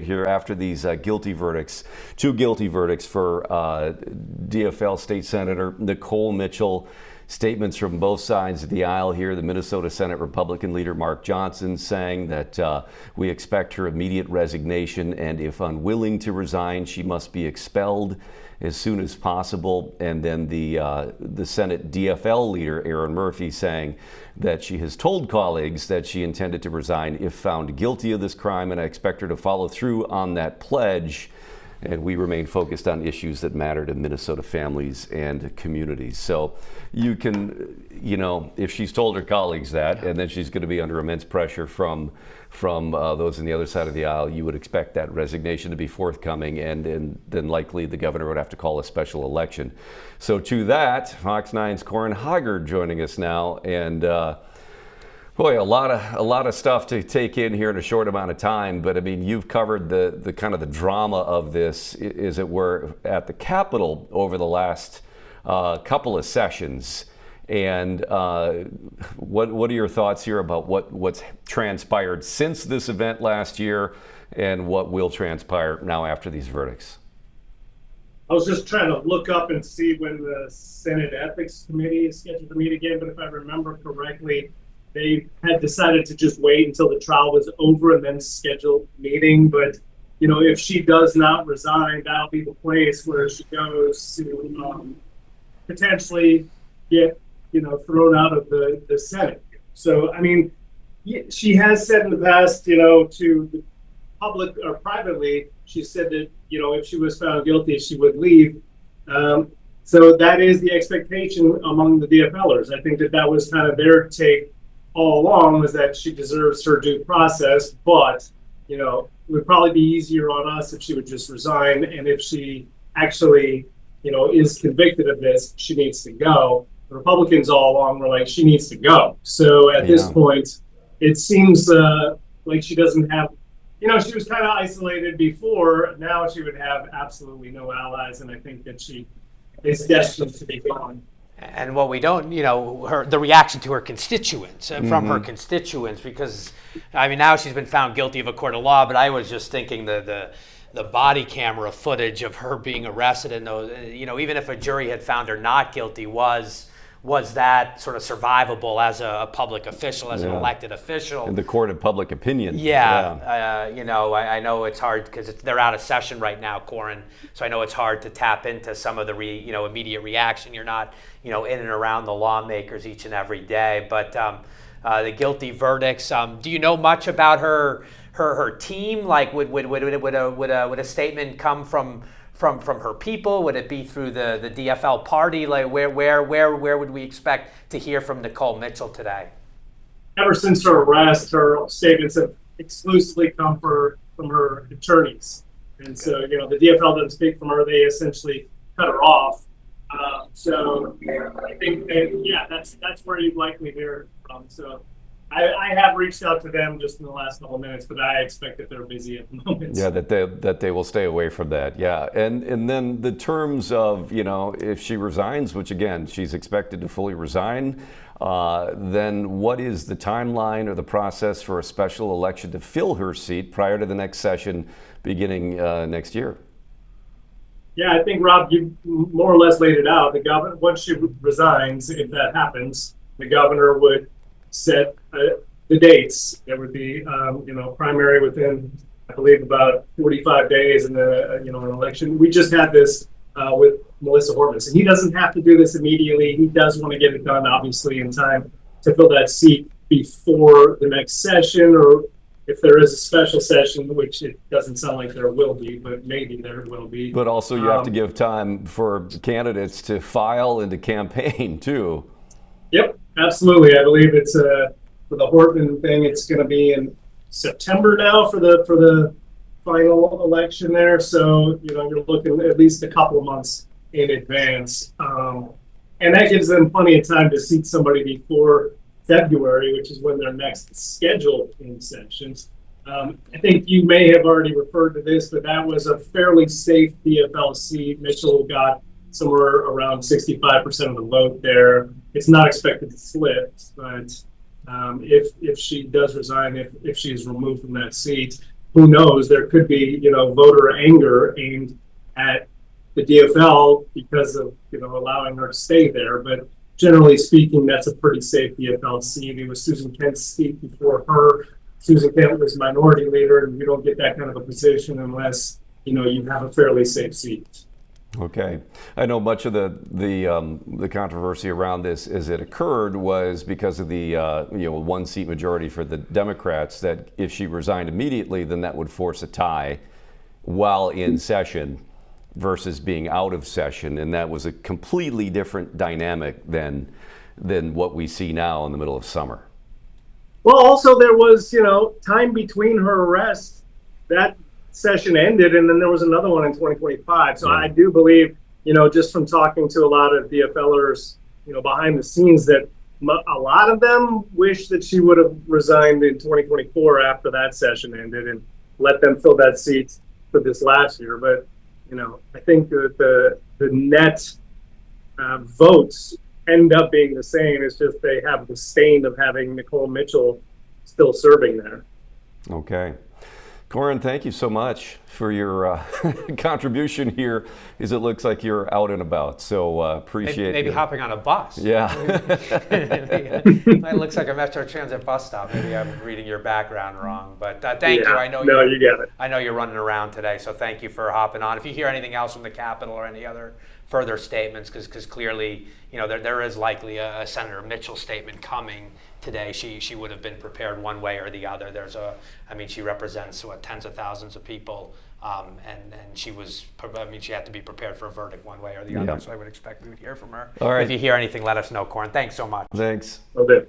Here after these guilty verdicts, two guilty verdicts for DFL State Senator Nicole Mitchell. Statements from both sides of the aisle here. The Minnesota Senate Republican leader Mark Johnson saying that we expect her immediate resignation, and if unwilling to resign, she must be expelled as soon as possible. And then the Senate DFL leader Aaron Murphy saying that she has told colleagues that she intended to resign if found guilty of this crime, and I expect her to follow through on that pledge. And we remain focused on issues that matter to Minnesota families and communities. So you can, if she's told her colleagues that, and then she's going to be under immense pressure from those on the other side of the aisle, you would expect that resignation to be forthcoming, and then likely the governor would have to call a special election. So to that, Fox 9's Corin Hoggard joining us now, and boy, a lot of stuff to take in here in a short amount of time. But I mean, you've covered the kind of the drama of this, as it were, at the Capitol over the last couple of sessions. And what are your thoughts here about what's transpired since this event last year, and what will transpire now after these verdicts? I was just trying to look up and see when the Senate Ethics Committee is scheduled to meet again. But if I remember correctly, they had decided to just wait until the trial was over and then schedule a meeting. But, if she does not resign, that'll be the place where she goes to potentially get, thrown out of the Senate. So, I mean, she has said in the past, to the public or privately, she said that, if she was found guilty, she would leave. So that is the expectation among the DFLers. I think that was kind of their take all along, was that she deserves her due process, but it would probably be easier on us if she would just resign, and if she actually is convicted of this, she needs to go. The Republicans all along were like, she needs to go. So at this point, it seems like she doesn't have, she was kind of isolated before. Now she would have absolutely no allies, and I think that she is destined to be gone. And what we don't, the reaction to her constituents, from her constituents, because, I mean, now she's been found guilty of a court of law, but I was just thinking the body camera footage of her being arrested and those, even if a jury had found her not guilty, was that sort of survivable as a public official, as an elected official? In the court of public opinion. I know it's hard because they're out of session right now, Corin. So I know it's hard to tap into some of the immediate reaction. You're not in and around the lawmakers each and every day. But the guilty verdicts. Do you know much about her team? Like, would a statement come from her people? Would it be through the DFL party? Like, where would we expect to hear from Nicole Mitchell today? Ever since her arrest, her statements have exclusively come from her attorneys. And so, the DFL doesn't speak from her. They essentially cut her off. So I think that, that's where you'd likely hear from. So I have reached out to them just in the last couple of minutes, but I expect that they're busy at the moment. Yeah, that they will stay away from that. Yeah, and then the terms of, if she resigns, which again she's expected to fully resign, then what is the timeline or the process for a special election to fill her seat prior to the next session beginning next year? Yeah, I think, Rob, you more or less laid it out. The governor, once she resigns, if that happens, the governor would set the dates. There would be, primary within, I believe, about 45 days, and then, an election. We just had this with Melissa Hortman. And he doesn't have to do this immediately. He does want to get it done, obviously, in time to fill that seat before the next session, or if there is a special session, which it doesn't sound like there will be, but maybe there will be. But also you have to give time for candidates to file and to campaign, too. Yep, absolutely. I believe it's for the Hortman thing, it's going to be in September now for the final election there. So, you're looking at least a couple of months in advance. And that gives them plenty of time to seat somebody before February, which is when they're next scheduled in sessions. I think you may have already referred to this, but that was a fairly safe DFL seat. Mitchell got somewhere around 65% of the vote there. It's not expected to flip, but if she does resign, if she is removed from that seat, who knows, there could be, voter anger aimed at the DFL because of, allowing her to stay there. But generally speaking, that's a pretty safe DFL seat. It was Susan Kent's seat before her. Susan Kent was minority leader, and you don't get that kind of a position unless, you have a fairly safe seat. Okay. I know much of the controversy around this as it occurred was because of the one seat majority for the Democrats, that if she resigned immediately, then that would force a tie while in session versus being out of session, and that was a completely different dynamic than what we see now in the middle of summer. Well, also there was, time between her arrest. That session ended, and then there was another one in 2025. So I do believe, just from talking to a lot of DFLers, behind the scenes, that a lot of them wish that she would have resigned in 2024 after that session ended and let them fill that seat for this last year. But, I think that the net votes end up being the same. It's just they have the stain of having Nicole Mitchell still serving there. Okay. Corin, thank you so much for your contribution here, as it looks like you're out and about. So appreciate maybe hopping on a bus. Yeah. It looks like a Metro Transit bus stop. Maybe I'm reading your background wrong, but thank you. I know you get it. I know you're running around today, so thank you for hopping on. If you hear anything else from the Capitol or any other further statements, because clearly, there is likely a Senator Mitchell statement coming today. She would have been prepared one way or the other. She represents tens of thousands of people, and she had to be prepared for a verdict one way or the other. So I would expect we would hear from her. All right. If you hear anything, let us know, Corin. Thanks so much. Thanks. Will do.